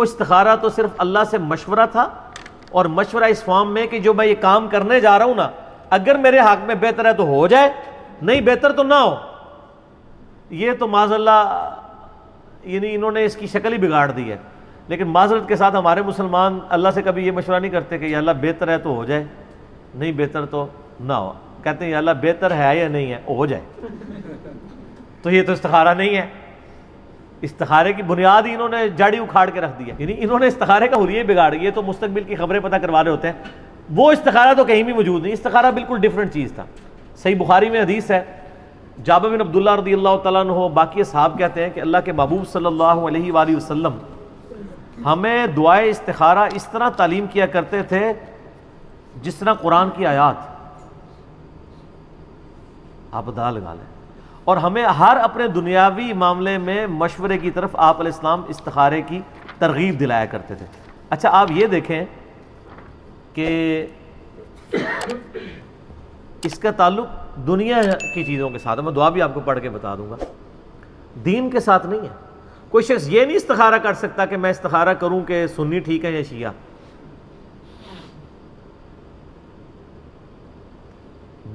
وہ استخارہ تو صرف اللہ سے مشورہ تھا، اور مشورہ اس فارم میں کہ جو میں یہ کام کرنے جا رہا ہوں نا، اگر میرے حق میں بہتر ہے تو ہو جائے، نہیں بہتر تو نہ ہو۔ یہ تو معاذ اللہ یعنی انہوں نے اس کی شکل ہی بگاڑ دی ہے۔ لیکن معذرت کے ساتھ ہمارے مسلمان اللہ سے کبھی یہ مشورہ نہیں کرتے کہ یا اللہ بہتر ہے تو ہو جائے، نہیں بہتر تو نہ ہو، کہتے ہیں یا اللہ بہتر ہے یا نہیں ہے ہو جائے۔ تو یہ تو استخارہ نہیں ہے۔ استخارے کی بنیاد ہی انہوں نے جڑی اکھاڑ کے رکھ دی ہے، یعنی انہوں نے استخارے کا حلیہ بگاڑ، یہ تو مستقبل کی خبریں پتہ کروا رہے ہوتے ہیں، وہ استخارہ تو کہیں بھی موجود نہیں۔ استخارہ بالکل ڈیفرنٹ چیز تھا۔ صحیح بخاری میں حدیث ہے، جابر بن عبداللہ رضی اللہ تعالیٰ عنہ باقی اصحاب کہتے ہیں کہ اللہ کے محبوب صلی اللہ علیہ وآلہ وسلم ہمیں دعائے استخارہ اس طرح تعلیم کیا کرتے تھے جس طرح قرآن کی آیات، آپ ادا لگا لیں، اور ہمیں ہر اپنے دنیاوی معاملے میں مشورے کی طرف آپ علیہ السلام استخارے کی ترغیب دلایا کرتے تھے۔ اچھا آپ یہ دیکھیں کہ اس کا تعلق دنیا کی چیزوں کے ساتھ ہے، میں دعا بھی آپ کو پڑھ کے بتا دوں گا، دین کے ساتھ نہیں ہے۔ کوئی شخص یہ نہیں استخارہ کر سکتا کہ میں استخارہ کروں کہ سنی ٹھیک ہے یا شیعہ۔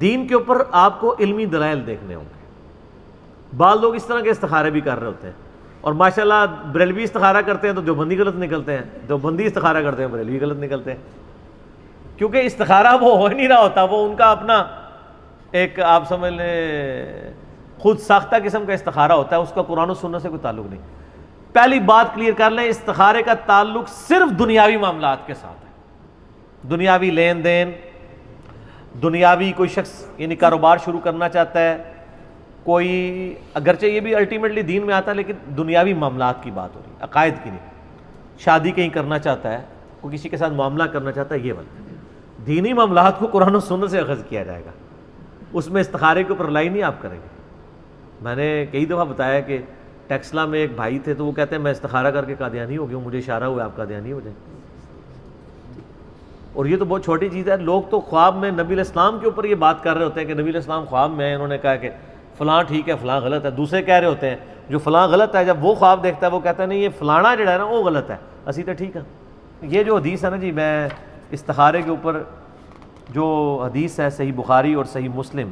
دین کے اوپر آپ کو علمی دلائل دیکھنے ہوں گے۔ بعض لوگ اس طرح کے استخارے بھی کر رہے ہوتے ہیں، اور ماشاءاللہ بریلوی استخارہ کرتے ہیں تو دیوبندی غلط نکلتے ہیں، دیوبندی استخارہ کرتے ہیں بریلوی غلط نکلتے ہیں، کیونکہ استخارہ وہ ہو ہی نہیں رہا ہوتا، وہ ان کا اپنا ایک آپ سمجھ لیں خود ساختہ قسم کا استخارہ ہوتا ہے، اس کا قرآن و سنت سے کوئی تعلق نہیں۔ پہلی بات کلیئر کر لیں، استخارے کا تعلق صرف دنیاوی معاملات کے ساتھ ہے، دنیاوی لین دین، دنیاوی کوئی شخص یعنی کاروبار شروع کرنا چاہتا ہے، کوئی اگرچہ یہ بھی الٹیمیٹلی دین میں آتا ہے لیکن دنیاوی معاملات کی بات ہو رہی ہے، عقائد کی نہیں۔ شادی کہیں کرنا چاہتا ہے، کوئی کسی کے ساتھ معاملہ کرنا چاہتا ہے، یہ والا دینی معاملات کو قرآن و سنت سے اخذ کیا جائے گا، اس میں استخارے کے اوپر رلائی نہیں آپ کریں گے۔ میں نے کئی دفعہ بتایا کہ ٹیکسلا میں ایک بھائی تھے تو وہ کہتے ہیں میں استخارہ کر کے قادیانی ہو گیا ہوں، مجھے اشارہ ہوا آپ قادیانی ہو جائیں۔ اور یہ تو بہت چھوٹی چیز ہے، لوگ تو خواب میں نبی علیہ السلام کے اوپر یہ بات کر رہے ہوتے ہیں کہ نبی علیہ السلام خواب میں انہوں نے کہا کہ فلاں ٹھیک ہے فلاں غلط ہے، دوسرے کہہ رہے ہوتے ہیں جو فلاں غلط ہے، جب وہ خواب دیکھتا ہے وہ کہتا ہے نہیں یہ فلانا جڑا ہے نا وہ غلط ہے، اسی تو ٹھیک ہے۔ یہ جو حدیث ہے نا جی، میں استخارے کے اوپر جو حدیث ہے صحیح بخاری اور صحیح مسلم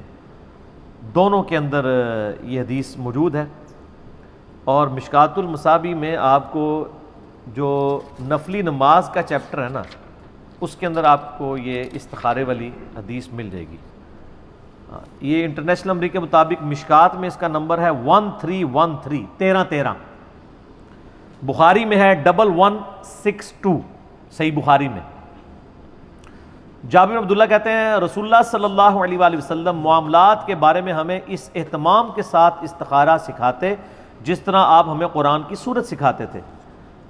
دونوں کے اندر یہ حدیث موجود ہے، اور مشکات المصابی میں آپ کو جو نفلی نماز کا چیپٹر ہے نا اس کے اندر آپ کو یہ استخارے والی حدیث مل جائے گی۔ یہ انٹرنیشنل نمبر کے مطابق مشکات میں اس کا نمبر ہے 1313 1313، بخاری میں ہے 1162 صحیح بخاری میں۔ جابر بن عبداللہ کہتے ہیں رسول اللہ صلی اللہ علیہ وآلہ وسلم معاملات کے بارے میں ہمیں اس اہتمام کے ساتھ استخارہ سکھاتے جس طرح آپ ہمیں قرآن کی سورت سکھاتے تھے۔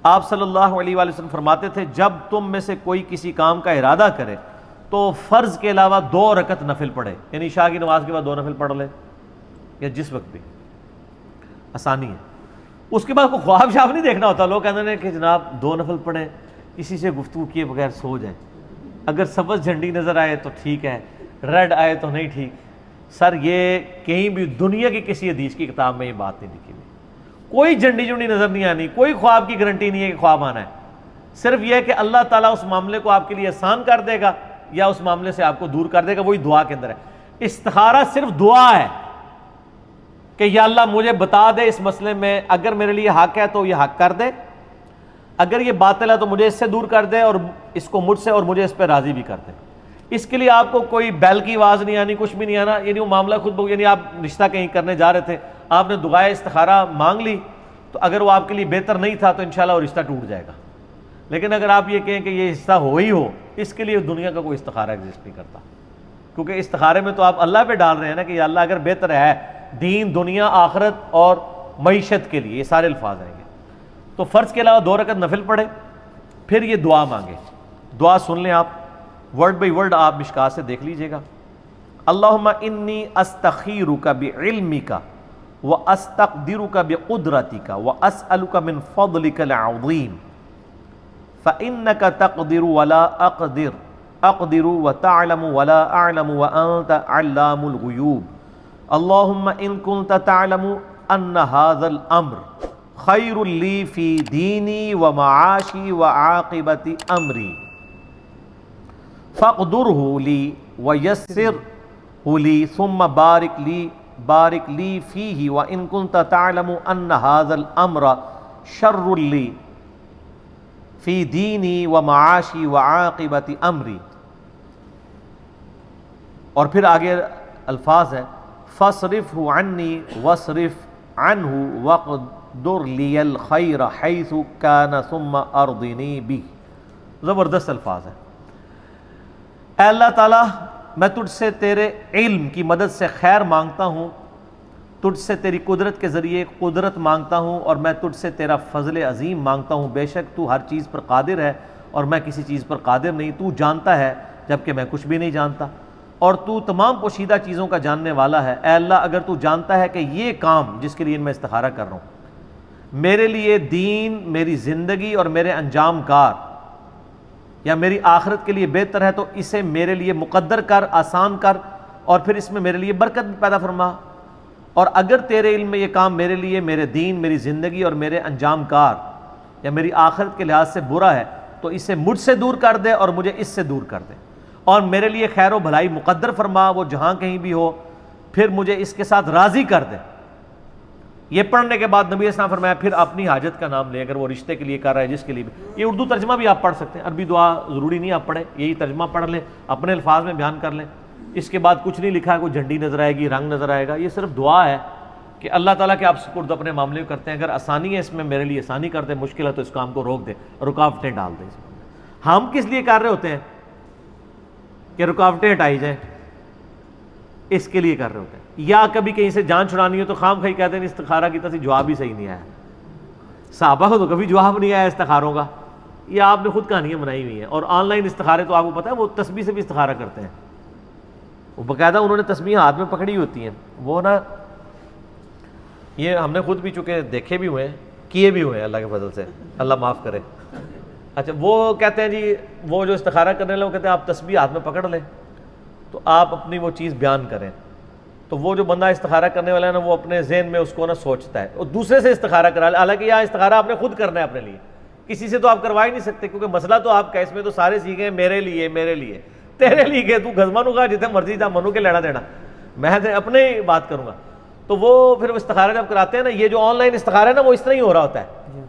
آپ صلی اللہ علیہ وآلہ وسلم فرماتے تھے جب تم میں سے کوئی کسی کام کا ارادہ کرے تو فرض کے علاوہ 2 رکعت نفل پڑھے، یعنی عشاء کی نماز کے بعد 2 نفل پڑھ لے یا جس وقت بھی، آسانی ہے۔ اس کے بعد کوئی خواب شاف نہیں دیکھنا ہوتا، لوگ کہتے ہیں کہ جناب 2 نفل پڑھیں، کسی سے گفتگو کیے بغیر سو جائیں، اگر سبز جھنڈی نظر آئے تو ٹھیک ہے، ریڈ آئے تو نہیں ٹھیک۔ سر یہ کہیں بھی دنیا کی کسی حدیث کی کتاب میں یہ بات نہیں لکھی ہوئی، کوئی جھنڈی جھنڈی نظر نہیں آنی، کوئی خواب کی گارنٹی نہیں ہے کہ خواب آنا ہے، صرف یہ ہے کہ اللہ تعالیٰ اس معاملے کو آپ کے لیے آسان کر دے گا یا اس معاملے سے آپ کو دور کر دے گا، وہی دعا کے اندر ہے۔ استخارہ صرف دعا ہے کہ یا اللہ مجھے بتا دے اس مسئلے میں، اگر میرے لیے حق ہے تو یہ حق کر دے، اگر یہ باطل ہے تو مجھے اس سے دور کر دے اور اس کو مجھ سے اور مجھے اس پہ راضی بھی کر دے۔ اس کے لیے آپ کو کوئی بیل کی آواز نہیں آنی، کچھ بھی نہیں آنا، یعنی وہ معاملہ خود بخود، یعنی آپ رشتہ کہیں کرنے جا رہے تھے، آپ نے دعائے استخارہ مانگ لی تو اگر وہ آپ کے لیے بہتر نہیں تھا تو انشاءاللہ وہ رشتہ ٹوٹ جائے گا۔ لیکن اگر آپ یہ کہیں کہ یہ حصہ ہو ہی ہو، اس کے لیے دنیا کا کوئی استخارہ ایگزسٹ نہیں کرتا، کیونکہ استخارے میں تو آپ اللہ پہ ڈال رہے ہیں نا کہ یا اللہ اگر بہتر ہے دین دنیا آخرت اور معیشت کے لیے، یہ سارے الفاظ آئیں گے، تو فرض کے علاوہ 2 رکعت نفل پڑھے، پھر یہ دعا مانگے۔ دعا سن لیں آپ، ورڈ بائی ورڈ آپ مشکات سے دیکھ لیجئے گا۔ اللہم انی استخیرک بعلمک واستقدرک بقدرتک واسألک من فضلک العظیم فإنک تقدر ولا اقدر وتعلم ولا اعلم وانت علام الغیوب اللہم ان کنت تعلم ان هذا الامر خیر لی فی دینی و معاشی و عاقبت امری فاقدرہ لی ویسرہ لی ثم بارک لی فیہ وان کنت تعلم ان ھذا الامر شر لی فی دینی و معاشی و عاقبت امری. اور پھر آگے الفاظ ہے فاصرفہ عنی واصرف عنہ وقدر لی الخیر حیث کان ثم ارضنی بہ. زبردست الفاظ ہے. اے اللہ تعالیٰ میں تجھ سے تیرے علم کی مدد سے خیر مانگتا ہوں، تجھ سے تیری قدرت کے ذریعے قدرت مانگتا ہوں، اور میں تجھ سے تیرا فضل عظیم مانگتا ہوں. بے شک تو ہر چیز پر قادر ہے اور میں کسی چیز پر قادر نہیں. تو جانتا ہے جبکہ میں کچھ بھی نہیں جانتا، اور تو تمام پوشیدہ چیزوں کا جاننے والا ہے. اے اللہ اگر تو جانتا ہے کہ یہ کام جس کے لیے میں استخارہ کر رہا ہوں میرے لیے دین، میری زندگی اور میرے انجام کار یا میری آخرت کے لیے بہتر ہے، تو اسے میرے لیے مقدر کر، آسان کر، اور پھر اس میں میرے لیے برکت بھی پیدا فرما. اور اگر تیرے علم میں یہ کام میرے لیے، میرے دین، میری زندگی اور میرے انجام کار یا میری آخرت کے لحاظ سے برا ہے تو اسے مجھ سے دور کر دے اور مجھے اس سے دور کر دے، اور میرے لیے خیر و بھلائی مقدر فرما، وہ جہاں کہیں بھی ہو، پھر مجھے اس کے ساتھ راضی کر دے. یہ پڑھنے کے بعد نبی علیہ السلام فرمایا پھر اپنی حاجت کا نام لے، اگر وہ رشتے کے لیے کر رہا ہے، جس کے لیے بھی. یہ اردو ترجمہ بھی آپ پڑھ سکتے ہیں، عربی دعا ضروری نہیں آپ پڑھیں، یہی ترجمہ پڑھ لیں، اپنے الفاظ میں بیان کر لیں. اس کے بعد کچھ نہیں لکھا ہے، کوئی جھنڈی نظر آئے گی، رنگ نظر آئے گا. یہ صرف دعا ہے کہ اللہ تعالیٰ کے آپ سپرد اپنے معاملے میں کرتے ہیں. اگر آسانی ہے اس میں میرے لیے آسانی کر دے، مشکل ہے تو اس کام کو روک دے، رکاوٹیں ڈال دے. ہم کس لیے کر رہے ہوتے ہیں کہ رکاوٹیں ہٹائی جائیں، اس کے لیے کر رہے ہوتے ہیں. یا کبھی کہیں سے جان چھڑانی ہو تو خام خواہ کہتے ہیں استخارہ کی طرف جواب ہی صحیح نہیں آیا. صحابہ کو تو کبھی جواب نہیں آیا استخاروں کا، یہ آپ نے خود کہانیاں بنائی ہوئی ہیں. اور آن لائن استخارے تو آپ کو پتہ ہے وہ تسبیح سے بھی استخارہ کرتے ہیں، وہ باقاعدہ انہوں نے تسبیح ہاتھ میں پکڑی ہوتی ہیں. وہ نا یہ ہم نے خود بھی چونکہ دیکھے بھی ہوئے ہیں، کیے بھی ہوئے ہیں اللہ کے فضل سے، اللہ معاف کرے. اچھا وہ کہتے ہیں جی وہ جو استخارہ کرنے والے وہ کہتے ہیں آپ تسبیح ہاتھ میں پکڑ لیں تو آپ اپنی وہ چیز بیان کریں. تو وہ جو بندہ استخارہ کرنے والا ہے نا وہ اپنے ذہن میں اس کو نا سوچتا ہے اور دوسرے سے استخارہ کرا لے. حالانکہ یہاں استخارہ آپ نے خود کرنا ہے اپنے لیے، کسی سے تو آپ کروا ہی نہیں سکتے، کیونکہ مسئلہ تو آپ کا اس میں تو سارے سیکھے ہیں میرے لیے تیرے لیے کہ تو گزمانوں کا جتنے مرضی تھا منو کے لینا دینا، میں اپنے ہی بات کروں گا. تو وہ پھر استخارہ جب کراتے ہیں نا، یہ جو آن لائن استخارہ ہے نا وہ اس طرح ہی ہو رہا ہوتا ہے.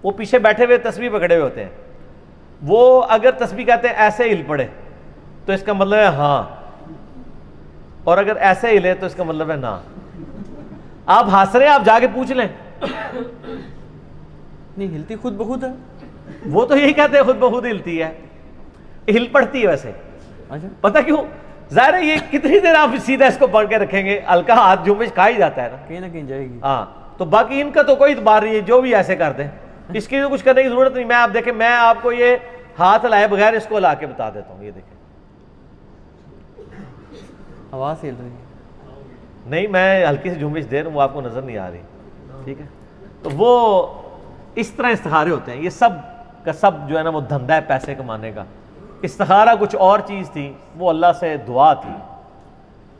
وہ پیچھے بیٹھے ہوئے تسبیح پکڑے ہوئے ہوتے ہیں، وہ اگر تسبیح کہتے ہیں ایسے ہل پڑے تو اس کا مطلب ہے ہاں، اور اگر ایسے ہلے تو اس کا مطلب ہے نا. آپ ہنس رہے ہیں، آپ جا کے پوچھ لیں. نہیں ہلتی خود بخود ہے، وہ تو یہی کہتے ہیں خود بخود ہلتی ہے، ہل پڑتی ہے ویسے. پتہ کیوں؟ ظاہر ہے یہ کتنی دیر آپ سیدھا اس کو پڑھ کے رکھیں گے، ہلکا ہاتھ جنبش کھا ہی جاتا ہے نا، کہیں نہ کہیں جائے گی. ہاں تو باقی ان کا تو کوئی اعتبار نہیں ہے، جو بھی ایسے کر دیں اس کی تو کچھ کرنے کی ضرورت نہیں. میں آپ دیکھیں، میں آپ کو یہ ہاتھ لائے بغیر اس کو لا کے بتا دیتا ہوں. یہ دیکھیں آواز ہل رہی ہے، نہیں میں ہلکی سی جنبش دے رہا ہوں، وہ آپ کو نظر نہیں آ رہی. ٹھیک ہے، تو وہ اس طرح استخارے ہوتے ہیں. یہ سب کا سب جو ہے نا وہ دھندا ہے پیسے کمانے کا. استخارہ کچھ اور چیز تھی، وہ اللہ سے دعا تھی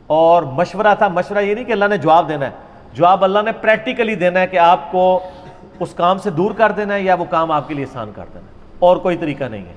اور مشورہ تھا. مشورہ یہ نہیں کہ اللہ نے جواب دینا ہے، جواب اللہ نے پریکٹیکلی دینا ہے کہ آپ کو اس کام سے دور کر دینا ہے یا وہ کام آپ کے لیے آسان کر دینا ہے، اور کوئی طریقہ نہیں ہے.